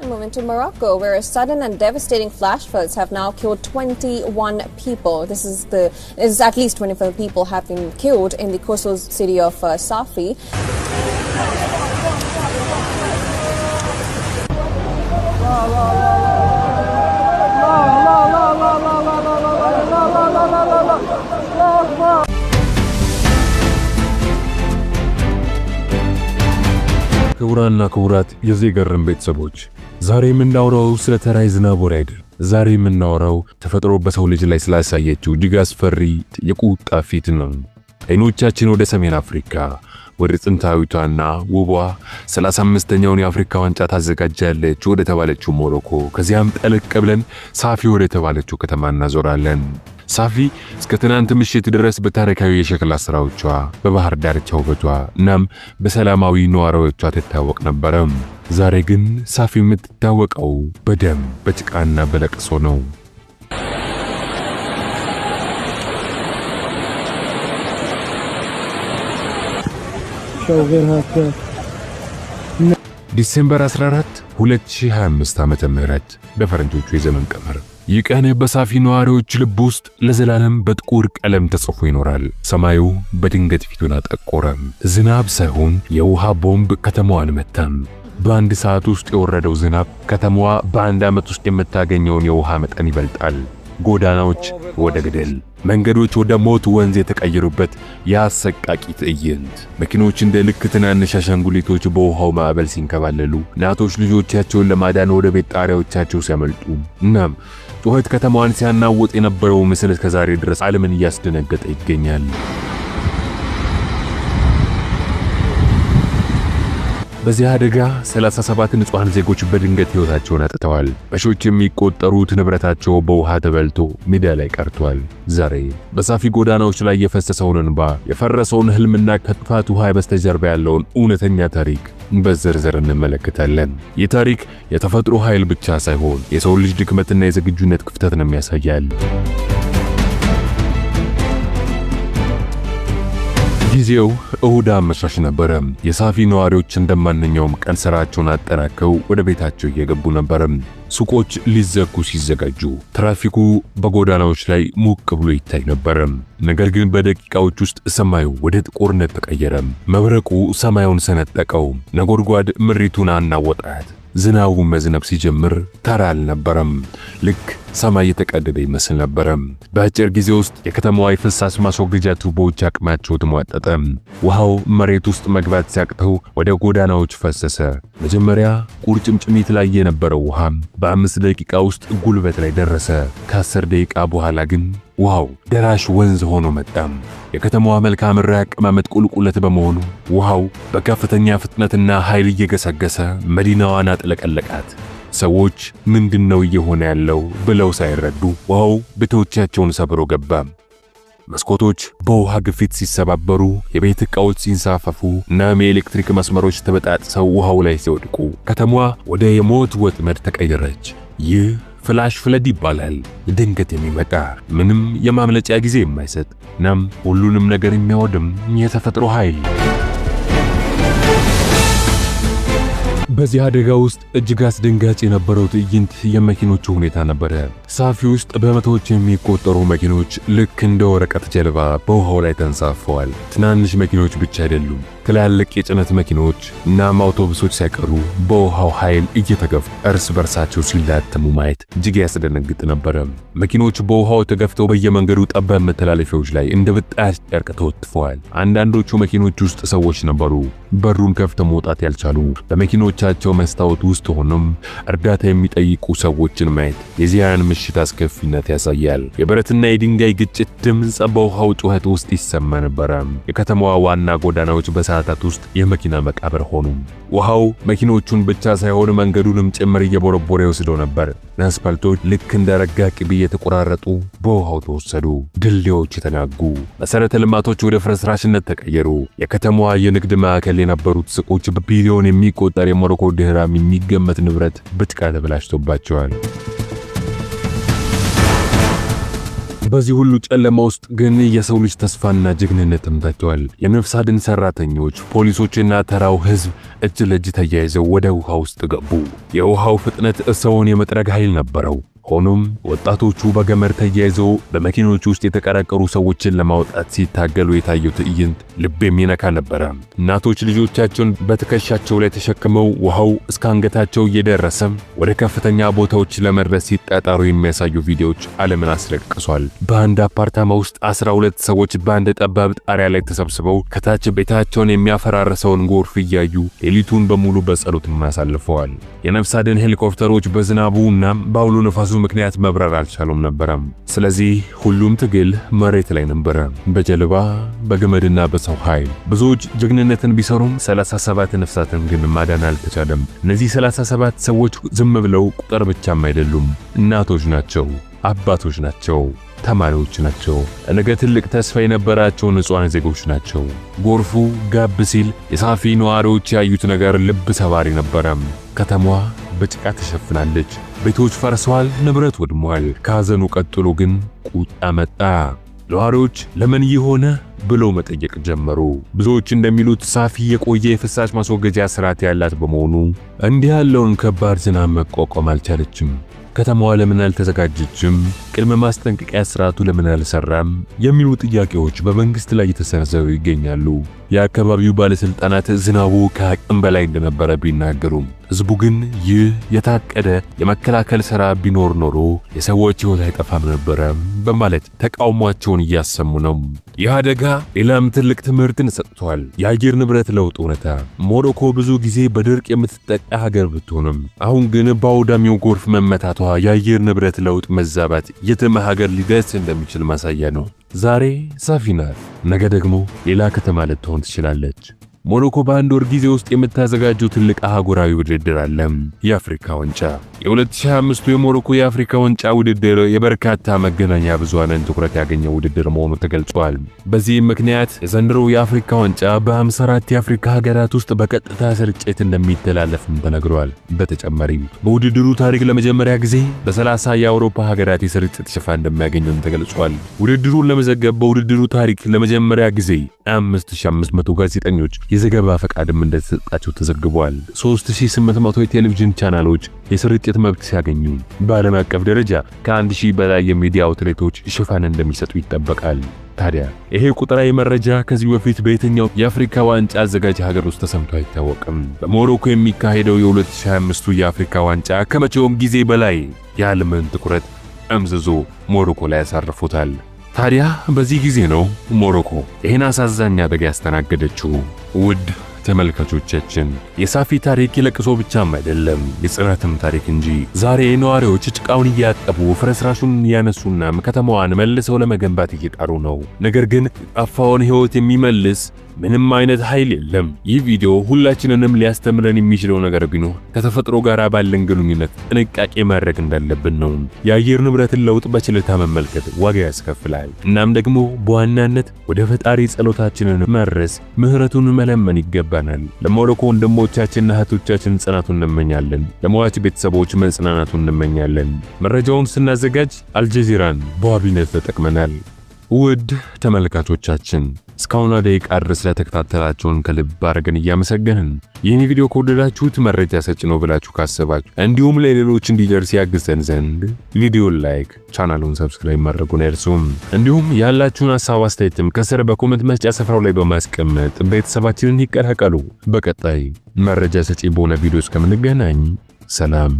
move into Morocco, where a sudden and devastating flash floods have now killed 21 people. This is at least 24 people have been killed in the coastal city of Safi. ክቡራንና ክቡራት የዚህ ገርም ቤተሰቦች ዛሬ የምናወራው ስለ ተራይ ዝናብ ወሬ አይደለም። ዛሬ የምናወራው ተፈጥሮ በሰው ልጅ ላይ ስላሳየችው እጅግ አስፈሪ የቁጣ ፊት ነው። አይኖቻችን ወደ ሰሜን አፍሪካ ወደ ጥንታዊቷና ውቧ 35ኛውን የአፍሪካ ዋንጫ ታዘጋጃለች ወደ ተባለችው ሞሮኮ ከዚያም ጠለቅ ብለን ሳፊ ወደ ተባለችው ከተማ እናዞራለን። ሳፊ እስከ ትናንት ምሽት ድረስ በታሪካዊ የሸክላ ስራዎቿ፣ በባህር ዳርቻ ውበቷ እናም በሰላማዊ ነዋሪዎቿ ትታወቅ ነበር። ዛሬ ግን ሳፊ የምትታወቀው በደም በጭቃና በለቅሶ ነው። ዲሴምበር 14 2025 ዓመተ ምህረት በፈረንጆቹ የዘመን ቀመር ይህ ቀን በሳፊ ነዋሪዎች ልብ ውስጥ ለዘላለም በጥቁር ቀለም ተጽፎ ይኖራል። ሰማዩ በድንገት ፊቱን አጠቆረ። ዝናብ ሳይሆን የውሃ ቦምብ ከተማዋን መታም። በአንድ ሰዓት ውስጥ የወረደው ዝናብ ከተማዋ በአንድ ዓመት ውስጥ የምታገኘውን የውሃ መጠን ይበልጣል። ጎዳናዎች ወደ ገደል፣ መንገዶች ወደ ሞት ወንዝ የተቀየሩበት የአሰቃቂ ትዕይንት። መኪኖች እንደ ልክ ትናንሽ አሻንጉሊቶች በውሃው ማዕበል ሲንከባለሉ፣ እናቶች ልጆቻቸውን ለማዳን ወደ ቤት ጣሪያዎቻቸው ሲያመልጡ፣ እናም ጩኸት ከተማዋን ሲያናውጥ የነበረው ምስል እስከዛሬ ድረስ ዓለምን እያስደነገጠ ይገኛል። በዚህ አደጋ 37 ንጹሃን ዜጎች በድንገት ሕይወታቸውን አጥተዋል። በሺዎች የሚቆጠሩት ንብረታቸው በውሃ ተበልቶ ሜዳ ላይ ቀርቷል። ዛሬ በሳፊ ጎዳናዎች ላይ የፈሰሰውን እንባ፣ የፈረሰውን ህልምና ከጥፋት ውሃ በስተጀርባ ያለውን እውነተኛ ታሪክ በዝርዝር እንመለከታለን። ይህ ታሪክ የተፈጥሮ ኃይል ብቻ ሳይሆን የሰው ልጅ ድክመትና የዝግጁነት ክፍተትን የሚያሳያል። ጊዜው እሁድ አመሻሽ ነበረ። የሳፊ ነዋሪዎች እንደማንኛውም ቀን ስራቸውን አጠናቀው ወደ ቤታቸው እየገቡ ነበር። ሱቆች ሊዘጉ ሲዘጋጁ ትራፊኩ በጎዳናዎች ላይ ሙቅ ብሎ ይታይ ነበር። ነገር ግን በደቂቃዎች ውስጥ ሰማዩ ወደ ጥቁርነት ተቀየረ። መብረቁ ሰማዩን ሰነጠቀው። ነጎድጓድ ምድሪቱን አናወጣት። ዝናቡ መዝነብ ሲጀምር ተራ አልነበረም። ልክ ሰማይ የተቀደደ ይመስል ነበር። በአጭር ጊዜ ውስጥ የከተማዋ የፍሳሽ ማስወገጃ ቱቦዎች አቅማቸው ተሟጠጠ። ውሃው መሬት ውስጥ መግባት ሲያቅተው ወደ ጎዳናዎች ፈሰሰ። መጀመሪያ ቁርጭምጭሚት ላይ የነበረው ውሃ በ5 ደቂቃ ውስጥ ጉልበት ላይ ደረሰ። ከ10 ደቂቃ በኋላ ግን ውሃው ደራሽ ወንዝ ሆኖ መጣ። የከተማዋ መልክዓ ምድራዊ አቀማመጥ ቁልቁለት በመሆኑ ውሃው በከፍተኛ ፍጥነትና ኃይል እየገሰገሰ መዲናዋን አጥለቀለቃት። ሰዎች ምንድነው እየሆነ ያለው ብለው ሳይረዱ ውሃው ቤቶቻቸውን ሰብሮ ገባ። መስኮቶች በውሃ ግፊት ሲሰባበሩ፣ የቤት ዕቃዎች ሲንሳፈፉ እና የኤሌክትሪክ መስመሮች ተበጣጥሰው ውሃው ላይ ሲወድቁ ከተማዋ ወደ የሞት ወጥመድ ተቀየረች። ይህ ፍላሽ ፍለድ ይባላል። ድንገት የሚመጣ ምንም የማምለጫ ጊዜ የማይሰጥ እናም ሁሉንም ነገር የሚያወድም የተፈጥሮ ኃይል። በዚህ አደጋ ውስጥ እጅግ አስደንጋጭ የነበረው ትዕይንት የመኪኖቹ ሁኔታ ነበረ። ሳፊ ውስጥ በመቶዎች የሚቆጠሩ መኪኖች ልክ እንደ ወረቀት ጀልባ በውሃው ላይ ተንሳፈዋል። ትናንሽ መኪኖች ብቻ አይደሉም፣ ትላልቅ የጭነት መኪኖች እና አውቶቡሶች ሳይቀሩ በውሃው ኃይል እየተገፉ እርስ በርሳቸው ሲላተሙ ማየት እጅግ ያስደነግጥ ነበረ። መኪኖች በውሃው ተገፍተው በየመንገዱ ጠባብ መተላለፊያዎች ላይ እንደ ብጣሽ ጨርቅ ተወጥፈዋል። አንዳንዶቹ መኪኖች ውስጥ ሰዎች ነበሩ፣ በሩን ከፍተው መውጣት ያልቻሉ። በመኪኖቻቸው መስታወት ውስጥ ሆነው እርዳታ የሚጠይቁ ሰዎችን ማየት የዚያን ምሽት አስከፊነት ያሳያል። የብረትና የድንጋይ ግጭት ድምፅ በውሃው ጩኸት ውስጥ ይሰማ ነበረ። የከተማዋ ዋና ጎዳናዎች በሰዓታት ውስጥ የመኪና መቃብር ሆኑ። ውሃው መኪኖቹን ብቻ ሳይሆን መንገዱንም ጭምር እየቦረቦረ ይወስደው ነበር። አስፓልቶች ልክ እንደ ረጋ ቅቤ የተቆራረጡ በውሃው ተወሰዱ። ድልድዮች ተናጉ። መሰረተ ልማቶች ወደ ፍርስራሽነት ተቀየሩ። የከተማዋ የንግድ ማዕከል የነበሩት ሱቆች በቢሊዮን የሚቆጠር የሞሮኮ ድህራም የሚገመት ንብረት በጭቃ ተበላሽቶባቸዋል። በዚህ ሁሉ ጨለማ ውስጥ ግን የሰው ልጅ ተስፋና ጀግንነትም ታይቷል። የነፍስ አድን ሰራተኞች፣ ፖሊሶችና ተራው ህዝብ እጅ ለእጅ ተያይዘው ወደ ውሃ ውስጥ ገቡ። የውሃው ፍጥነት ሰውን የመጥረግ ኃይል ነበረው። ሆኖም ወጣቶቹ በገመድ ተያይዘው በመኪኖች ውስጥ የተቀረቀሩ ሰዎችን ለማውጣት ሲታገሉ የታየው ትዕይንት ልብ የሚነካ ነበረ። እናቶች ልጆቻቸውን በትከሻቸው ላይ ተሸክመው ውሃው እስከ አንገታቸው እየደረሰ ወደ ከፍተኛ ቦታዎች ለመድረስ ሲጣጣሩ የሚያሳዩ ቪዲዮዎች ዓለምን አስለቅሷል። በአንድ አፓርታማ ውስጥ 12 ሰዎች በአንድ ጠባብ ጣሪያ ላይ ተሰብስበው ከታች ቤታቸውን የሚያፈራርሰውን ጎርፍ እያዩ ሌሊቱን በሙሉ በጸሎት አሳልፈዋል። የነፍስ አድን ሄሊኮፕተሮች በዝናቡና በአውሎ ነፋሱ ምክንያት መብረር አልቻሉም ነበር። ስለዚህ ሁሉም ትግል መሬት ላይ ነበር፣ በጀልባ በገመድና በሰው ኃይል። ብዙዎች ጀግንነትን ቢሰሩም 37 ነፍሳትን ግን ማዳን አልተቻለም። እነዚህ 37 ሰዎች ዝም ብለው ቁጥር ብቻም አይደሉም፣ እናቶች ናቸው፣ አባቶች ናቸው፣ ተማሪዎች ናቸው፣ ነገ ትልቅ ተስፋ የነበራቸው ንጹሃን ዜጎች ናቸው። ጎርፉ ጋብ ሲል የሳፊ ነዋሪዎች ያዩት ነገር ልብ ሰባሪ ነበረ። ከተማዋ በጭቃ ተሸፍናለች፣ ቤቶች ፈርሰዋል፣ ንብረት ወድሟል። ከሐዘኑ ቀጥሎ ግን ቁጣ መጣ። ነዋሪዎች ለምን ይሆነ ብለው መጠየቅ ጀመሩ። ብዙዎች እንደሚሉት ሳፊ የቆየ የፍሳሽ ማስወገጃ ስርዓት ያላት በመሆኑ እንዲህ ያለውን ከባድ ዝናብ መቋቋም አልቻለችም። ከተማዋ ለምን አልተዘጋጀችም? ቅድመ ማስጠንቀቂያ ስርዓቱ ለምን አልሰራም? የሚሉ ጥያቄዎች በመንግስት ላይ እየተሰነዘሩ ይገኛሉ። የአካባቢው ባለስልጣናት ዝናቡ ከአቅም በላይ እንደነበረ ቢናገሩም ህዝቡ ግን ይህ የታቀደ የመከላከል ሥራ ቢኖር ኖሮ የሰዎች ሕይወት አይጠፋም ነበረ በማለት ተቃውሟቸውን እያሰሙ ነው። ይህ አደጋ ሌላም ትልቅ ትምህርትን ሰጥቷል። የአየር ንብረት ለውጥ እውነታ። ሞሮኮ ብዙ ጊዜ በድርቅ የምትጠቃ ሀገር ብትሆንም አሁን ግን በአውዳሚው ጎርፍ መመታቷ የአየር ንብረት ለውጥ መዛባት የትም ሀገር ሊደርስ እንደሚችል ማሳያ ነው። ዛሬ ሳፊ ናት፣ ነገ ደግሞ ሌላ ከተማ ልትሆን ትችላለች። ሞሮኮ በአንድ ወር ጊዜ ውስጥ የምታዘጋጀው ትልቅ አህጉራዊ ውድድር አለ፣ የአፍሪካ ዋንጫ። የ2025 የሞሮኮ የአፍሪካ ዋንጫ ውድድር የበርካታ መገናኛ ብዙሃንን ትኩረት ያገኘው ውድድር መሆኑ ተገልጿል። በዚህም ምክንያት የዘንድሮው የአፍሪካ ዋንጫ በ54 የአፍሪካ ሀገራት ውስጥ በቀጥታ ስርጭት እንደሚተላለፍም ተነግሯል። በተጨማሪም በውድድሩ ታሪክ ለመጀመሪያ ጊዜ በ30 የአውሮፓ ሀገራት የስርጭት ሽፋን እንደሚያገኝም ተገልጿል። ውድድሩን ለመዘገብ በውድድሩ ታሪክ ለመጀመሪያ ጊዜ 5500 ጋዜጠኞች የዘገባ ፈቃድም እንደተሰጣቸው ተዘግቧል። 3800 የቴሌቪዥን ቻናሎች የስርጭት መብት ሲያገኙ በዓለም አቀፍ ደረጃ ከ1000 በላይ የሚዲያ አውትሌቶች ሽፋን እንደሚሰጡ ይጠበቃል። ታዲያ ይሄ ቁጥራዊ መረጃ ከዚህ በፊት በየትኛው የአፍሪካ ዋንጫ አዘጋጅ ሀገር ውስጥ ተሰምቶ አይታወቅም። በሞሮኮ የሚካሄደው የ2025 የአፍሪካ ዋንጫ ከመቼውም ጊዜ በላይ የዓለምን ትኩረት አምዝዞ ሞሮኮ ላይ ያሳርፉታል። ታዲያ በዚህ ጊዜ ነው ሞሮኮ ይህን አሳዛኝ አደጋ ያስተናገደችው። ውድ ተመልካቾቻችን የሳፊ ታሪክ የለቅሶ ብቻም አይደለም የጽናትም ታሪክ እንጂ። ዛሬ ነዋሪዎች ጭቃውን እያጠቡ ፍርስራሹን ያነሱና ከተማዋን መልሰው ለመገንባት እየጣሩ ነው። ነገር ግን የጠፋውን ሕይወት የሚመልስ ምንም አይነት ኃይል የለም። ይህ ቪዲዮ ሁላችንንም ሊያስተምረን የሚችለው ነገር ቢኖር ከተፈጥሮ ጋር ባለን ግንኙነት ጥንቃቄ ማድረግ እንዳለብን ነው። የአየር ንብረትን ለውጥ በችልታ መመልከት ዋጋ ያስከፍላል። እናም ደግሞ በዋናነት ወደ ፈጣሪ ጸሎታችንን መድረስ፣ ምህረቱን መለመን ይገባናል። ለሞሮኮ ወንድሞቻችንና እህቶቻችን ጽናቱን እንመኛለን። ለሟች ቤተሰቦች መጽናናቱን እንመኛለን። መረጃውን ስናዘጋጅ አልጀዚራን በዋቢነት ተጠቅመናል። ውድ ተመልካቾቻችን እስካሁን ደቂቃ ድረስ ለተከታተላችሁን ከልብ አድርገን እያመሰገንን ይህን ቪዲዮ ከወደዳችሁት መረጃ ሰጭ ነው ብላችሁ ካሰባችሁ እንዲሁም ለሌሎች እንዲደርስ ያግዘን ዘንድ ቪዲዮን ላይክ፣ ቻናሉን ሰብስክራይብ ማድረጉን አይርሱም። እንዲሁም ያላችሁን ሐሳብ አስተያየትም ከስር በኮሜንት መስጫ ስፍራው ላይ በማስቀመጥ ቤተሰባችንን ይቀላቀሉ። በቀጣይ መረጃ ሰጪ በሆነ ቪዲዮ እስከምንገናኝ ሰላም።